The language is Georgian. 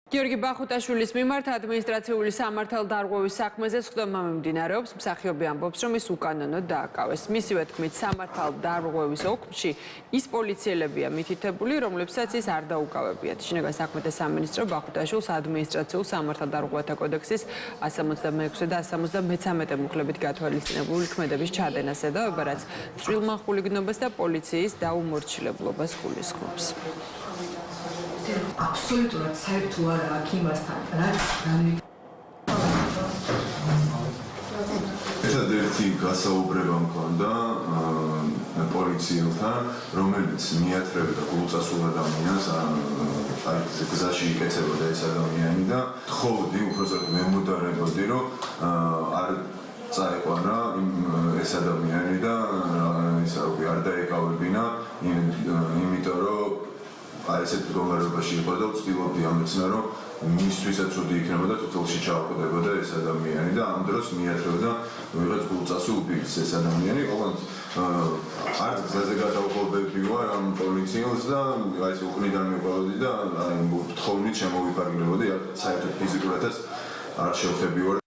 გიორგი ბახუტაშვილის მიმართ ადმინისტრაციული სამართალდარღვევის საქმეზე სხდომა მიმდინარეობს. მსახიობი ამბობს, რომ ის უკანონოდ დააკავეს. მისივე თქმით, სამართალდარღვევის ოლქში ის პოლიციელებია მითითებული, რომლებსაც ის არ დაუკავებიათ. შინაგან საქმეთა სამინისტრო ბახუტაშვილს ადმინისტრაციულ სამართალდარღვევათა კოდექსის 166 და 173 მუხლებით გათვალისწინებული ქმედების ჩადენას ედავება, რაც წვრილმა ხულიგნობას და პოლიციის დაუმორჩილებლობას გულისხმობს. Absolutურად საერთო არა აქ იმასთან, რაც ერთადერთი გასაუბრება მქონდა პოლიციელთან, რომელიც მიათრევდა გულწასულ ადამიანს, გზაში იკეცებოდა ეს ადამიანი და თხოვდი, უпроსტად მემუდარებოდი, რომ არ წაეყვანა ეს ადამიანი და არ დაეკავებინა, იმიტომ რომ ესეთ მდგომარეობაში იყო და ვცდილობდი ამეცნა, რომ მისთვისაც უთი იქნებოდა თითოეულში ჩააყოდებოდა ეს ადამიანი და ამ დროს მიათრევდა ვიღაც გულწასულ ბილს ეს ადამიანი. ოღონდ არც გზაზე გადავყობები ვარ ამ პოლიციელს და ეს უკნიდან მიყავდი და თხოვნით შემოვიფარგლებოდი, საერთოდ ფიზიკურადაც არ შევხვდები ვარ